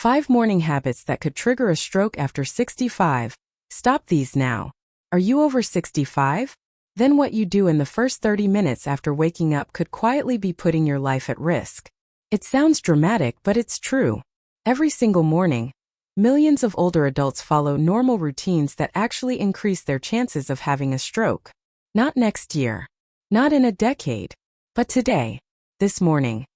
5 morning habits that could trigger a stroke after 65. Stop these now. Are you over 65? Then what you do in the first 30 minutes after waking up could quietly be putting your life at risk. It sounds dramatic, but it's true. Every single morning, millions of older adults follow normal routines that actually increase their chances of having a stroke. Not next year. Not in a decade. But today. This morning.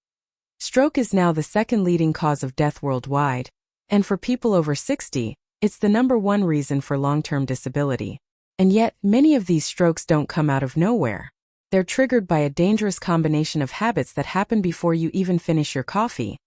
Stroke is now the second leading cause of death worldwide, and for people over 60, it's the #1 reason for long-term disability. And yet, many of these strokes don't come out of nowhere. They're triggered by a dangerous combination of habits that happen before you even finish your coffee.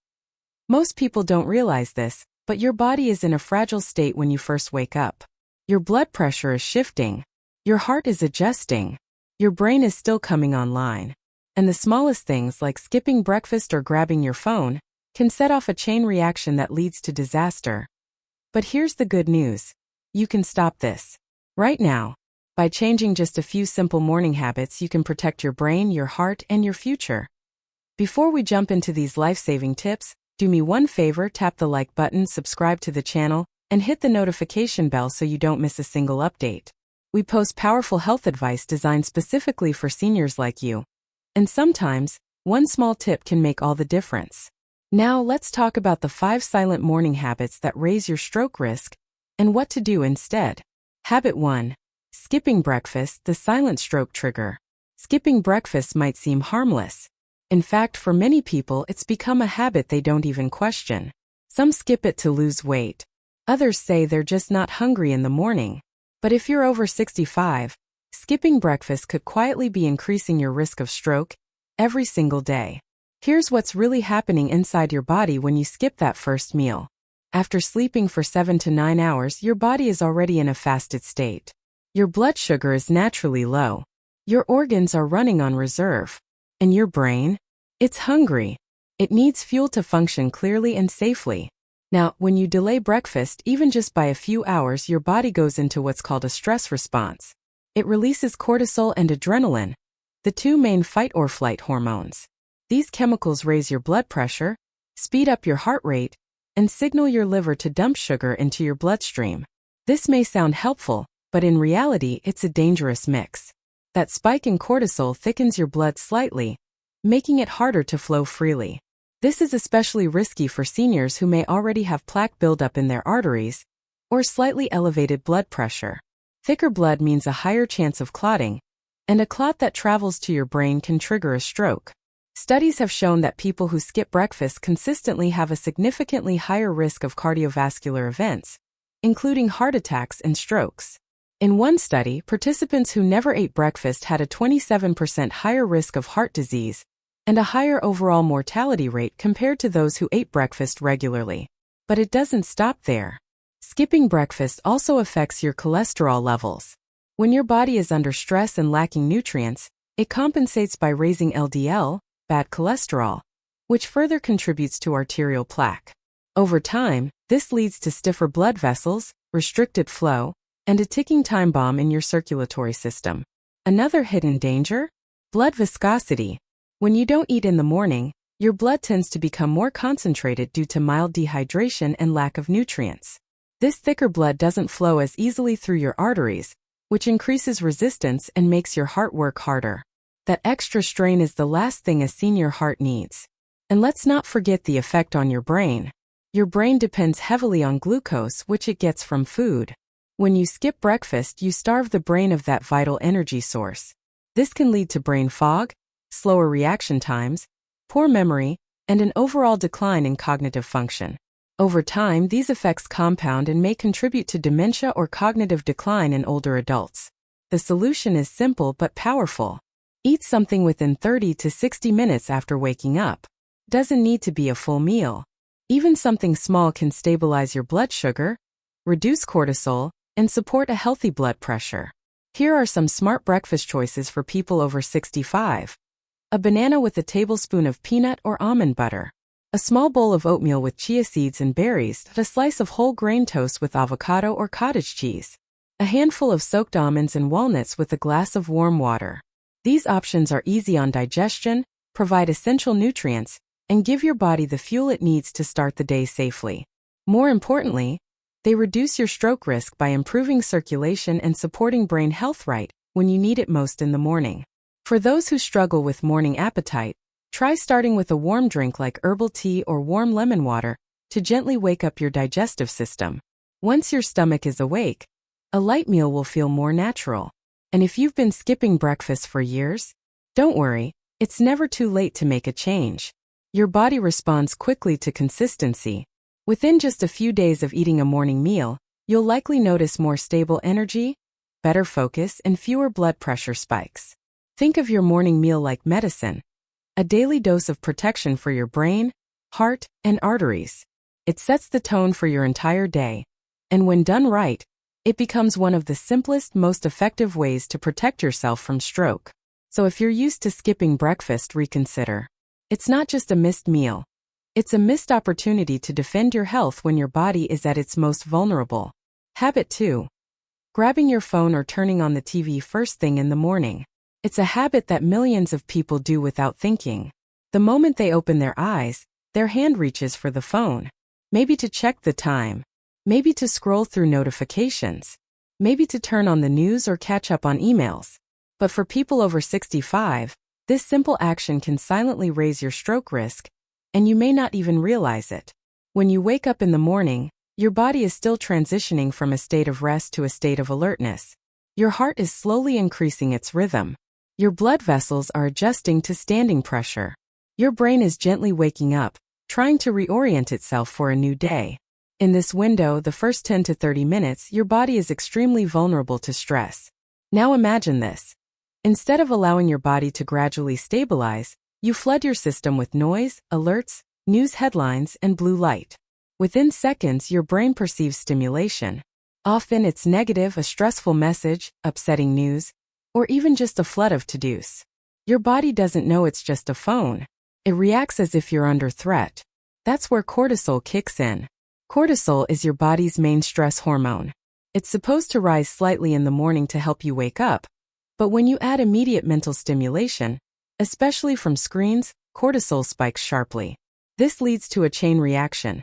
Most people don't realize this, but your body is in a fragile state when you first wake up. Your blood pressure is shifting. Your heart is adjusting. Your brain is still coming online. And the smallest things like skipping breakfast or grabbing your phone can set off a chain reaction that leads to disaster. But here's the good news. You can stop this. Right now. By changing just a few simple morning habits, you can protect your brain, your heart, and your future. Before we jump into these life-saving tips, do me one favor, tap the like button, subscribe to the channel, and hit the notification bell so you don't miss a single update. We post powerful health advice designed specifically for seniors like you. And sometimes, one small tip can make all the difference. Now let's talk about the 5 silent morning habits that raise your stroke risk and what to do instead. Habit 1. Skipping breakfast, the silent stroke trigger. Skipping breakfast might seem harmless. In fact, for many people, it's become a habit they don't even question. Some skip it to lose weight. Others say they're just not hungry in the morning. But if you're over 65, skipping breakfast could quietly be increasing your risk of stroke every single day. Here's what's really happening inside your body when you skip that first meal. After sleeping for 7 to 9 hours, your body is already in a fasted state. Your blood sugar is naturally low. Your organs are running on reserve. And your brain? It's hungry. It needs fuel to function clearly and safely. Now, when you delay breakfast even just by a few hours, your body goes into what's called a stress response. It releases cortisol and adrenaline, the 2 main fight-or-flight hormones. These chemicals raise your blood pressure, speed up your heart rate, and signal your liver to dump sugar into your bloodstream. This may sound helpful, but in reality, it's a dangerous mix. That spike in cortisol thickens your blood slightly, making it harder to flow freely. This is especially risky for seniors who may already have plaque buildup in their arteries or slightly elevated blood pressure. Thicker blood means a higher chance of clotting, and a clot that travels to your brain can trigger a stroke. Studies have shown that people who skip breakfast consistently have a significantly higher risk of cardiovascular events, including heart attacks and strokes. In one study, participants who never ate breakfast had a 27% higher risk of heart disease and a higher overall mortality rate compared to those who ate breakfast regularly. But it doesn't stop there. Skipping breakfast also affects your cholesterol levels. When your body is under stress and lacking nutrients, it compensates by raising LDL, bad cholesterol, which further contributes to arterial plaque. Over time, this leads to stiffer blood vessels, restricted flow, and a ticking time bomb in your circulatory system. Another hidden danger? Blood viscosity. When you don't eat in the morning, your blood tends to become more concentrated due to mild dehydration and lack of nutrients. This thicker blood doesn't flow as easily through your arteries, which increases resistance and makes your heart work harder. That extra strain is the last thing a senior heart needs. And let's not forget the effect on your brain. Your brain depends heavily on glucose, which it gets from food. When you skip breakfast, you starve the brain of that vital energy source. This can lead to brain fog, slower reaction times, poor memory, and an overall decline in cognitive function. Over time, these effects compound and may contribute to dementia or cognitive decline in older adults. The solution is simple but powerful. Eat something within 30 to 60 minutes after waking up. Doesn't need to be a full meal. Even something small can stabilize your blood sugar, reduce cortisol, and support a healthy blood pressure. Here are some smart breakfast choices for people over 65. A banana with a tablespoon of peanut or almond butter. A small bowl of oatmeal with chia seeds and berries, a slice of whole grain toast with avocado or cottage cheese. A handful of soaked almonds and walnuts with a glass of warm water. These options are easy on digestion, provide essential nutrients, and give your body the fuel it needs to start the day safely. More importantly, they reduce your stroke risk by improving circulation and supporting brain health right when you need it most in the morning. For those who struggle with morning appetite, try starting with a warm drink like herbal tea or warm lemon water to gently wake up your digestive system. Once your stomach is awake, a light meal will feel more natural. And if you've been skipping breakfast for years, don't worry, it's never too late to make a change. Your body responds quickly to consistency. Within just a few days of eating a morning meal, you'll likely notice more stable energy, better focus, and fewer blood pressure spikes. Think of your morning meal like medicine, a daily dose of protection for your brain, heart, and arteries. It sets the tone for your entire day, and when done right, it becomes one of the simplest, most effective ways to protect yourself from stroke. So if you're used to skipping breakfast, reconsider. It's not just a missed meal. It's a missed opportunity to defend your health when your body is at its most vulnerable. Habit 2. Grabbing your phone or turning on the TV first thing in the morning. It's a habit that millions of people do without thinking. The moment they open their eyes, their hand reaches for the phone. Maybe to check the time. Maybe to scroll through notifications. Maybe to turn on the news or catch up on emails. But for people over 65, this simple action can silently raise your stroke risk, and you may not even realize it. When you wake up in the morning, your body is still transitioning from a state of rest to a state of alertness. Your heart is slowly increasing its rhythm. Your blood vessels are adjusting to standing pressure. Your brain is gently waking up, trying to reorient itself for a new day. In this window, the first 10 to 30 minutes, your body is extremely vulnerable to stress. Now imagine this. Instead of allowing your body to gradually stabilize, you flood your system with noise, alerts, news headlines, and blue light. Within seconds, your brain perceives stimulation. Often it's negative, a stressful message, upsetting news, or even just a flood of to-dos. Your body doesn't know it's just a phone. It reacts as if you're under threat. That's where cortisol kicks in. Cortisol is your body's main stress hormone. It's supposed to rise slightly in the morning to help you wake up. But when you add immediate mental stimulation, especially from screens, cortisol spikes sharply. This leads to a chain reaction.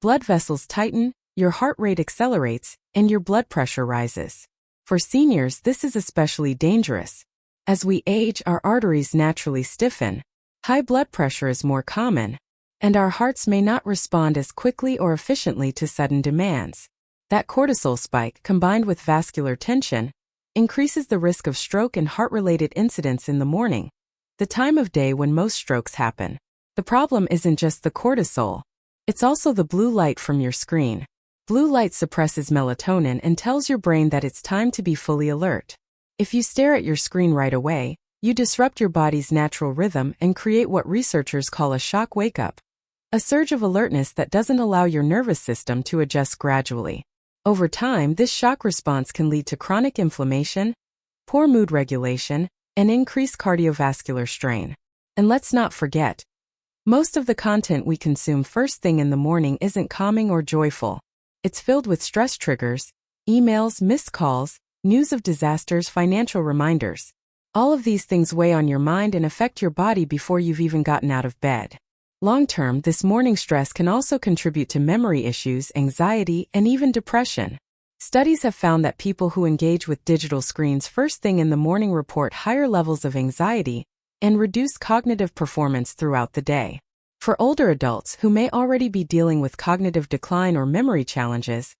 Blood vessels tighten, your heart rate accelerates, and your blood pressure rises. For seniors, this is especially dangerous. As we age, our arteries naturally stiffen, high blood pressure is more common, and our hearts may not respond as quickly or efficiently to sudden demands. That cortisol spike, combined with vascular tension, increases the risk of stroke and heart-related incidents in the morning, the time of day when most strokes happen. The problem isn't just the cortisol. It's also the blue light from your screen. Blue light suppresses melatonin and tells your brain that it's time to be fully alert. If you stare at your screen right away, you disrupt your body's natural rhythm and create what researchers call a shock wake-up, a surge of alertness that doesn't allow your nervous system to adjust gradually. Over time, this shock response can lead to chronic inflammation, poor mood regulation, and increased cardiovascular strain. And let's not forget, most of the content we consume first thing in the morning isn't calming or joyful. It's filled with stress triggers, emails, missed calls, news of disasters, financial reminders. All of these things weigh on your mind and affect your body before you've even gotten out of bed. Long-term, this morning stress can also contribute to memory issues, anxiety, and even depression. Studies have found that people who engage with digital screens first thing in the morning report higher levels of anxiety and reduced cognitive performance throughout the day. For older adults who may already be dealing with cognitive decline or memory challenges,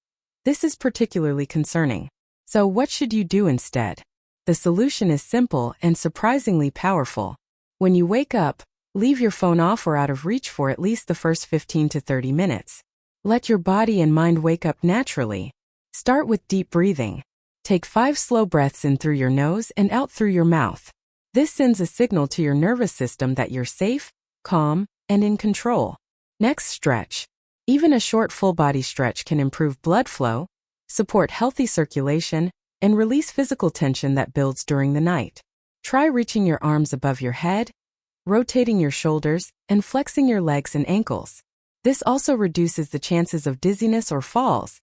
this is particularly concerning. So what should you do instead? The solution is simple and surprisingly powerful. When you wake up, leave your phone off or out of reach for at least the first 15 to 30 minutes. Let your body and mind wake up naturally. Start with deep breathing. Take 5 slow breaths in through your nose and out through your mouth. This sends a signal to your nervous system that you're safe, calm, and in control. Next, stretch. Even a short full-body stretch can improve blood flow, support healthy circulation, and release physical tension that builds during the night. Try reaching your arms above your head, rotating your shoulders, and flexing your legs and ankles. This also reduces the chances of dizziness or falls,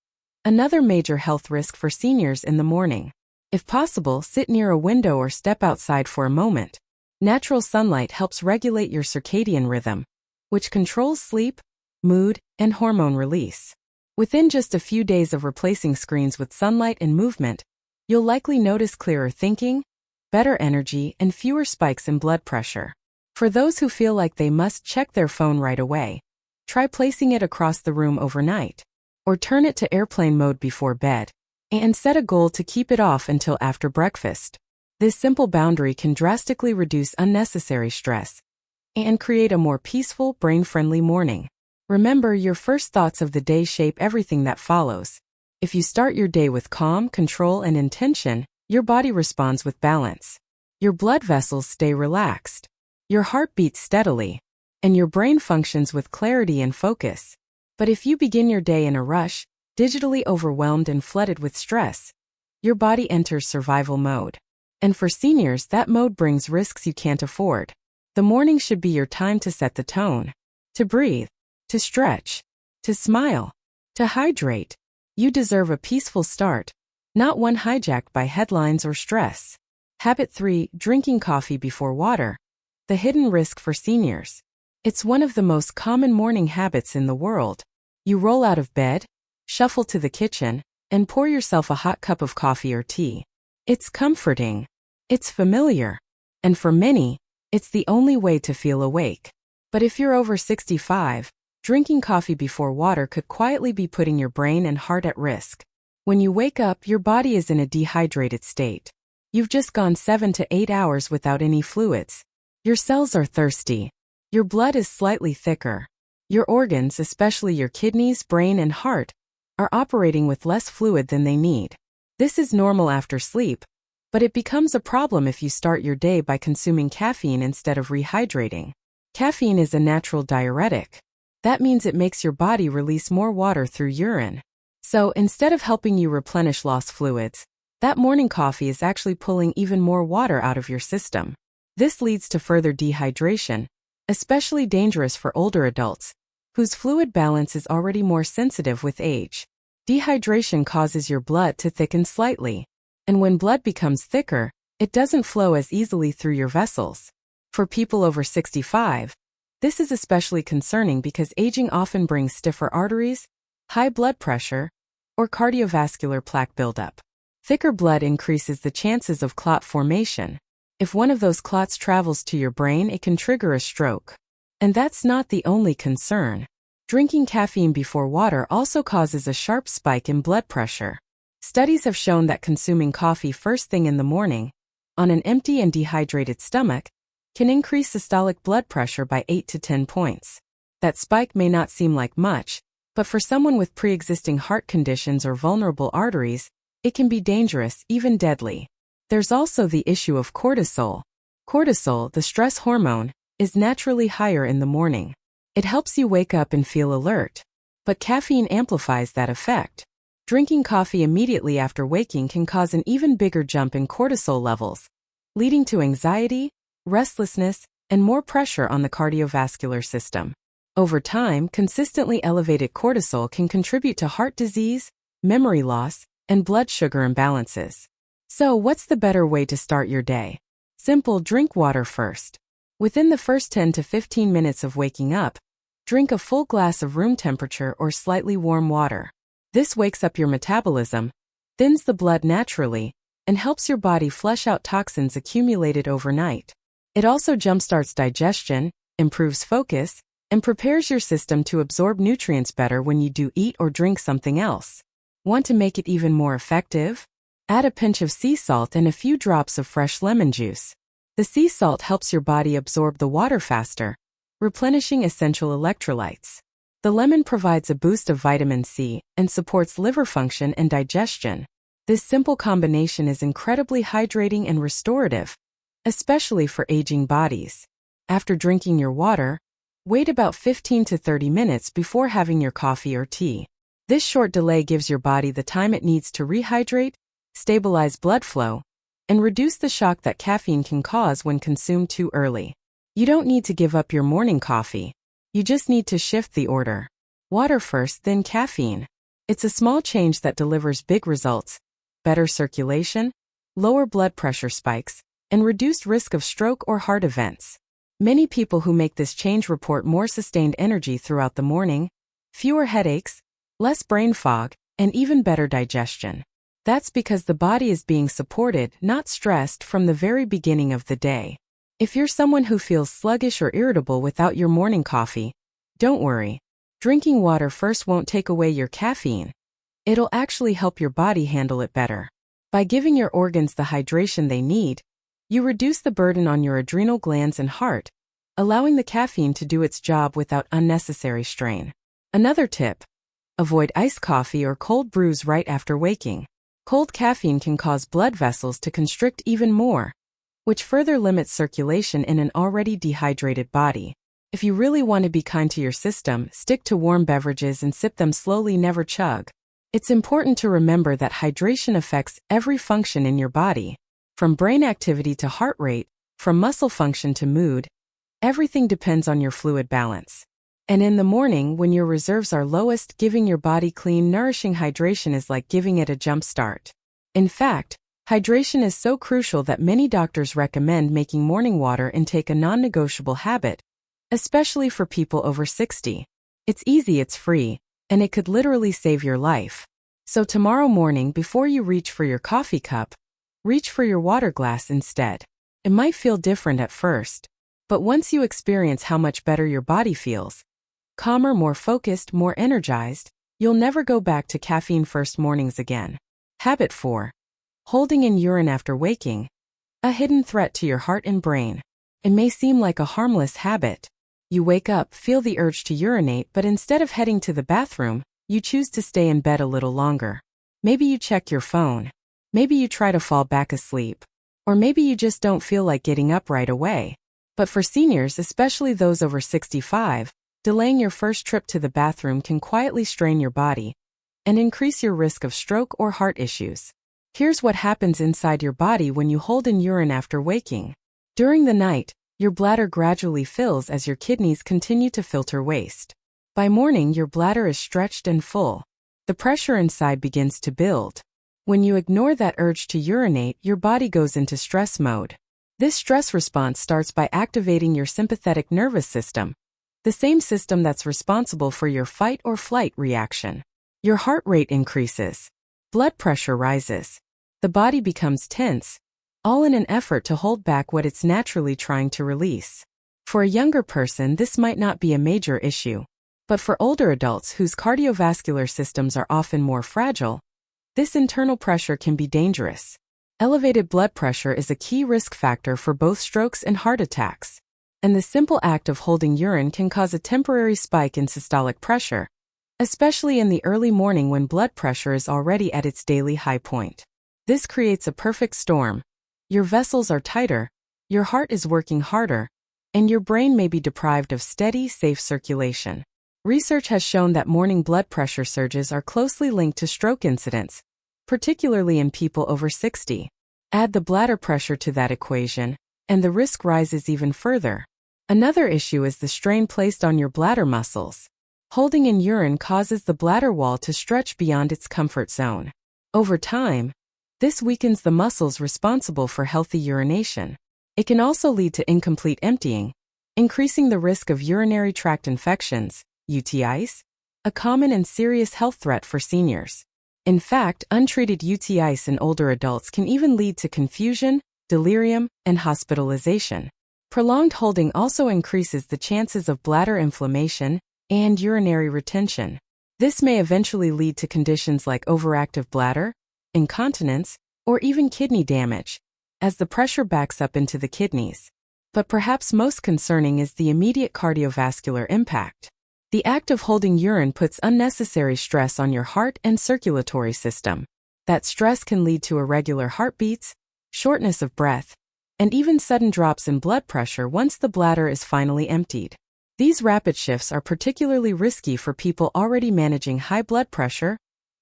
another major health risk for seniors in the morning. If possible, sit near a window or step outside for a moment. Natural sunlight helps regulate your circadian rhythm, which controls sleep, mood, and hormone release. Within just a few days of replacing screens with sunlight and movement, you'll likely notice clearer thinking, better energy, and fewer spikes in blood pressure. For those who feel like they must check their phone right away, try placing it across the room overnight, or turn it to airplane mode before bed, and set a goal to keep it off until after breakfast. This simple boundary can drastically reduce unnecessary stress and create a more peaceful, brain-friendly morning. Remember, your first thoughts of the day shape everything that follows. If you start your day with calm, control, and intention, your body responds with balance. Your blood vessels stay relaxed. Your heart beats steadily, and your brain functions with clarity and focus. But if you begin your day in a rush, digitally overwhelmed and flooded with stress, your body enters survival mode. And for seniors, that mode brings risks you can't afford. The morning should be your time to set the tone, to breathe, to stretch, to smile, to hydrate. You deserve a peaceful start, not one hijacked by headlines or stress. Habit 3. Drinking coffee before water. The hidden risk for seniors. It's one of the most common morning habits in the world. You roll out of bed, shuffle to the kitchen, and pour yourself a hot cup of coffee or tea. It's comforting. It's familiar. And for many, it's the only way to feel awake. But if you're over 65, drinking coffee before water could quietly be putting your brain and heart at risk. When you wake up, your body is in a dehydrated state. You've just gone 7 to 8 hours without any fluids. Your cells are thirsty. Your blood is slightly thicker. Your organs, especially your kidneys, brain, and heart, are operating with less fluid than they need. This is normal after sleep, but it becomes a problem if you start your day by consuming caffeine instead of rehydrating. Caffeine is a natural diuretic. That means it makes your body release more water through urine. So instead of helping you replenish lost fluids, that morning coffee is actually pulling even more water out of your system. This leads to further dehydration, especially dangerous for older adults, whose fluid balance is already more sensitive with age. Dehydration causes your blood to thicken slightly, and when blood becomes thicker, it doesn't flow as easily through your vessels. For people over 65, this is especially concerning because aging often brings stiffer arteries, high blood pressure, or cardiovascular plaque buildup. Thicker blood increases the chances of clot formation. If one of those clots travels to your brain, it can trigger a stroke. And that's not the only concern. Drinking caffeine before water also causes a sharp spike in blood pressure. Studies have shown that consuming coffee first thing in the morning, on an empty and dehydrated stomach, can increase systolic blood pressure by 8 to 10 points. That spike may not seem like much, but for someone with pre-existing heart conditions or vulnerable arteries, it can be dangerous, even deadly. There's also the issue of cortisol. Cortisol, the stress hormone, is naturally higher in the morning. It helps you wake up and feel alert. But caffeine amplifies that effect. Drinking coffee immediately after waking can cause an even bigger jump in cortisol levels, leading to anxiety, restlessness, and more pressure on the cardiovascular system. Over time, consistently elevated cortisol can contribute to heart disease, memory loss, and blood sugar imbalances. So, what's the better way to start your day? Simple: drink water first. Within the first 10 to 15 minutes of waking up, drink a full glass of room temperature or slightly warm water. This wakes up your metabolism, thins the blood naturally, and helps your body flush out toxins accumulated overnight. It also jumpstarts digestion, improves focus, and prepares your system to absorb nutrients better when you do eat or drink something else. Want to make it even more effective? Add a pinch of sea salt and a few drops of fresh lemon juice. The sea salt helps your body absorb the water faster, replenishing essential electrolytes. The lemon provides a boost of vitamin C and supports liver function and digestion. This simple combination is incredibly hydrating and restorative, especially for aging bodies. After drinking your water, wait about 15 to 30 minutes before having your coffee or tea. This short delay gives your body the time it needs to rehydrate, stabilize blood flow, and reduce the shock that caffeine can cause when consumed too early. You don't need to give up your morning coffee. You just need to shift the order. Water first, then caffeine. It's a small change that delivers big results: better circulation, lower blood pressure spikes, and reduced risk of stroke or heart events. Many people who make this change report more sustained energy throughout the morning, fewer headaches, less brain fog, and even better digestion. That's because the body is being supported, not stressed, from the very beginning of the day. If you're someone who feels sluggish or irritable without your morning coffee, don't worry. Drinking water first won't take away your caffeine. It'll actually help your body handle it better. By giving your organs the hydration they need, you reduce the burden on your adrenal glands and heart, allowing the caffeine to do its job without unnecessary strain. Another tip: avoid iced coffee or cold brews right after waking. Cold caffeine can cause blood vessels to constrict even more, which further limits circulation in an already dehydrated body. If you really want to be kind to your system, stick to warm beverages and sip them slowly, never chug. It's important to remember that hydration affects every function in your body, from brain activity to heart rate, from muscle function to mood. Everything depends on your fluid balance. And in the morning, when your reserves are lowest, giving your body clean, nourishing hydration is like giving it a jump start. In fact, hydration is so crucial that many doctors recommend making morning water intake a non-negotiable habit, especially for people over 60. It's easy, it's free, and it could literally save your life. So tomorrow morning, before you reach for your coffee cup, reach for your water glass instead. It might feel different at first, but once you experience how much better your body feels, calmer, more focused, more energized, you'll never go back to caffeine-first mornings again. Habit 4. Holding in urine after waking. A hidden threat to your heart and brain. It may seem like a harmless habit. You wake up, feel the urge to urinate, but instead of heading to the bathroom, you choose to stay in bed a little longer. Maybe you check your phone. Maybe you try to fall back asleep. Or maybe you just don't feel like getting up right away. But for seniors, especially those over 65, delaying your first trip to the bathroom can quietly strain your body and increase your risk of stroke or heart issues. Here's what happens inside your body when you hold in urine after waking. During the night, your bladder gradually fills as your kidneys continue to filter waste. By morning, your bladder is stretched and full. The pressure inside begins to build. When you ignore that urge to urinate, your body goes into stress mode. This stress response starts by activating your sympathetic nervous system, the same system that's responsible for your fight or flight reaction. Your heart rate increases. Blood pressure rises. The body becomes tense, all in an effort to hold back what it's naturally trying to release. For a younger person, this might not be a major issue. But for older adults whose cardiovascular systems are often more fragile, this internal pressure can be dangerous. Elevated blood pressure is a key risk factor for both strokes and heart attacks. And the simple act of holding urine can cause a temporary spike in systolic pressure, especially in the early morning when blood pressure is already at its daily high point. This creates a perfect storm. Your vessels are tighter, your heart is working harder, and your brain may be deprived of steady, safe circulation. Research has shown that morning blood pressure surges are closely linked to stroke incidents, particularly in people over 60. Add the bladder pressure to that equation, and the risk rises even further. Another issue is the strain placed on your bladder muscles. Holding in urine causes the bladder wall to stretch beyond its comfort zone. Over time, this weakens the muscles responsible for healthy urination. It can also lead to incomplete emptying, increasing the risk of urinary tract infections, UTIs, a common and serious health threat for seniors. In fact, untreated UTIs in older adults can even lead to confusion, delirium, and hospitalization. Prolonged holding also increases the chances of bladder inflammation and urinary retention. This may eventually lead to conditions like overactive bladder, incontinence, or even kidney damage, as the pressure backs up into the kidneys. But perhaps most concerning is the immediate cardiovascular impact. The act of holding urine puts unnecessary stress on your heart and circulatory system. That stress can lead to irregular heartbeats, shortness of breath, and even sudden drops in blood pressure once the bladder is finally emptied. These rapid shifts are particularly risky for people already managing high blood pressure,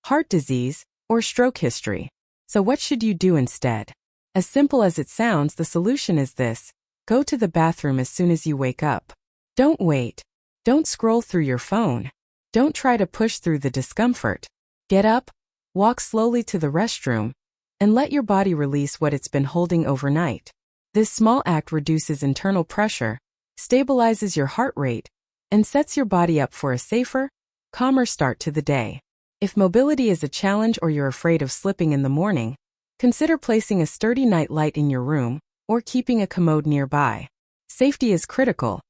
heart disease, or stroke history. So what should you do instead? As simple as it sounds, the solution is this: go to the bathroom as soon as you wake up. Don't wait. Don't scroll through your phone. Don't try to push through the discomfort. Get up, walk slowly to the restroom, and let your body release what it's been holding overnight. This small act reduces internal pressure, stabilizes your heart rate, and sets your body up for a safer, calmer start to the day. If mobility is a challenge or you're afraid of slipping in the morning, consider placing a sturdy night light in your room or keeping a commode nearby. Safety is critical,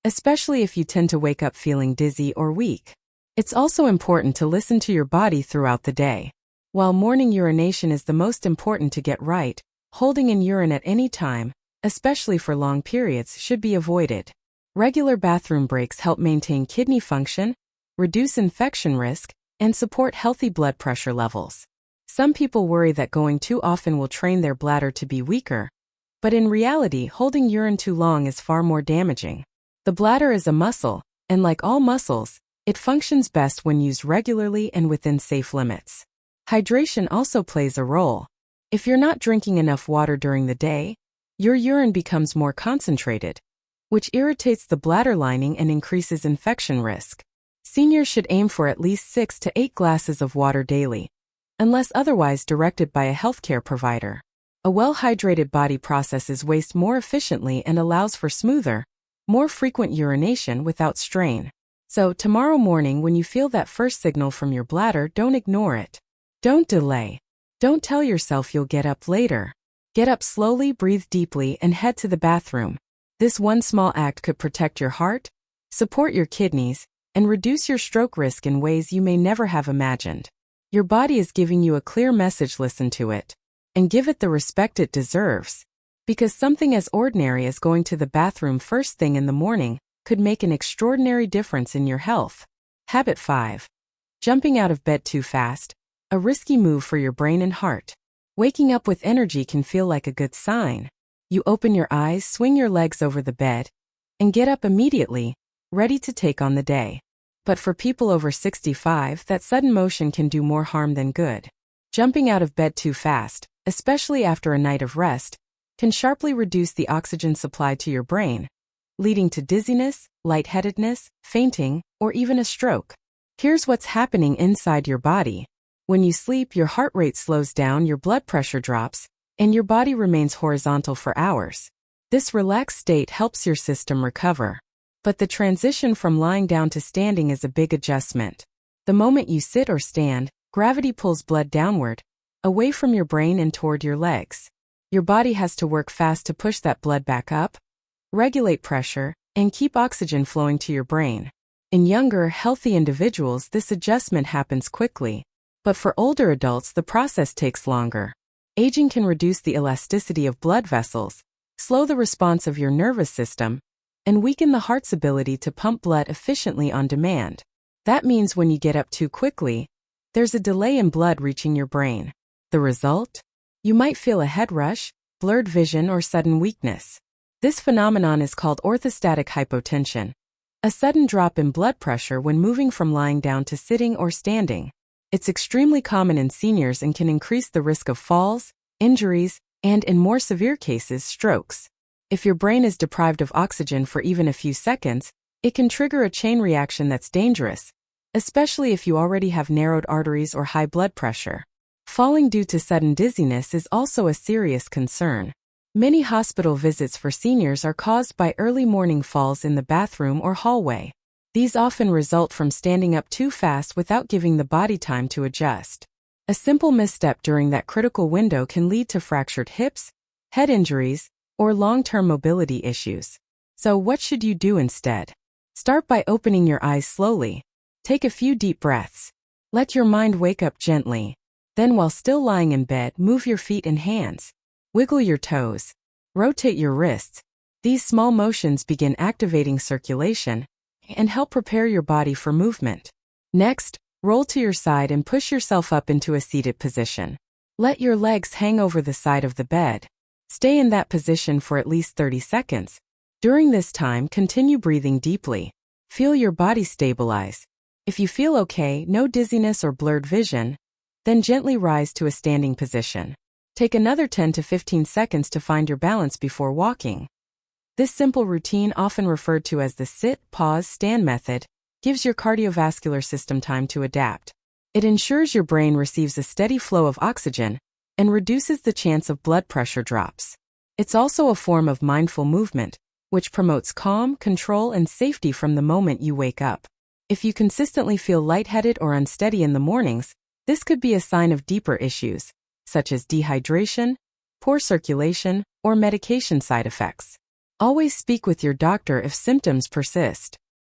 especially if you tend to wake up feeling dizzy or weak. It's also important to listen to your body throughout the day. While morning urination is the most important to get right, holding in urine at any time, especially for long periods, should be avoided. Regular bathroom breaks help maintain kidney function, reduce infection risk, and support healthy blood pressure levels. Some people worry that going too often will train their bladder to be weaker, but in reality, holding urine too long is far more damaging. The bladder is a muscle, and like all muscles, it functions best when used regularly and within safe limits. Hydration also plays a role. If you're not drinking enough water during the day, your urine becomes more concentrated, which irritates the bladder lining and increases infection risk. Seniors should aim for at least 6 to 8 glasses of water daily, unless otherwise directed by a healthcare provider. A well-hydrated body processes waste more efficiently and allows for smoother, more frequent urination without strain. So, tomorrow morning when you feel that first signal from your bladder, don't ignore it. Don't delay. Don't tell yourself you'll get up later. Get up slowly, breathe deeply, and head to the bathroom. This one small act could protect your heart, support your kidneys, and reduce your stroke risk in ways you may never have imagined. Your body is giving you a clear message. Listen to it, and give it the respect it deserves. Because something as ordinary as going to the bathroom first thing in the morning could make an extraordinary difference in your health. Habit 5. Jumping out of bed too fast. A risky move for your brain and heart. Waking up with energy can feel like a good sign. You open your eyes, swing your legs over the bed, and get up immediately, ready to take on the day. But for people over 65, that sudden motion can do more harm than good. Jumping out of bed too fast, especially after a night of rest, can sharply reduce the oxygen supply to your brain, leading to dizziness, lightheadedness, fainting, or even a stroke. Here's what's happening inside your body. When you sleep, your heart rate slows down, your blood pressure drops, and your body remains horizontal for hours. This relaxed state helps your system recover. But the transition from lying down to standing is a big adjustment. The moment you sit or stand, gravity pulls blood downward, away from your brain and toward your legs. Your body has to work fast to push that blood back up, regulate pressure, and keep oxygen flowing to your brain. In younger, healthy individuals, this adjustment happens quickly. But for older adults, the process takes longer. Aging can reduce the elasticity of blood vessels, slow the response of your nervous system, and weaken the heart's ability to pump blood efficiently on demand. That means when you get up too quickly, there's a delay in blood reaching your brain. The result? You might feel a head rush, blurred vision, or sudden weakness. This phenomenon is called orthostatic hypotension, a sudden drop in blood pressure when moving from lying down to sitting or standing. It's extremely common in seniors and can increase the risk of falls, injuries, and in more severe cases, strokes. If your brain is deprived of oxygen for even a few seconds, it can trigger a chain reaction that's dangerous, especially if you already have narrowed arteries or high blood pressure. Falling due to sudden dizziness is also a serious concern. Many hospital visits for seniors are caused by early morning falls in the bathroom or hallway. These often result from standing up too fast without giving the body time to adjust. A simple misstep during that critical window can lead to fractured hips, head injuries, or long-term mobility issues. So what should you do instead? Start by opening your eyes slowly. Take a few deep breaths. Let your mind wake up gently. Then, while still lying in bed, move your feet and hands. Wiggle your toes. Rotate your wrists. These small motions begin activating circulation and help prepare your body for movement. Next, roll to your side and push yourself up into a seated position. Let your legs hang over the side of the bed. Stay in that position for at least 30 seconds. During this time, continue breathing deeply. Feel your body stabilize. If you feel okay, no dizziness or blurred vision, then gently rise to a standing position. Take another 10 to 15 seconds to find your balance before walking. This simple routine, often referred to as the sit, pause, stand method, gives your cardiovascular system time to adapt. It ensures your brain receives a steady flow of oxygen and reduces the chance of blood pressure drops. It's also a form of mindful movement, which promotes calm, control, and safety from the moment you wake up. If you consistently feel lightheaded or unsteady in the mornings, this could be a sign of deeper issues, such as dehydration, poor circulation, or medication side effects. Always speak with your doctor if symptoms persist.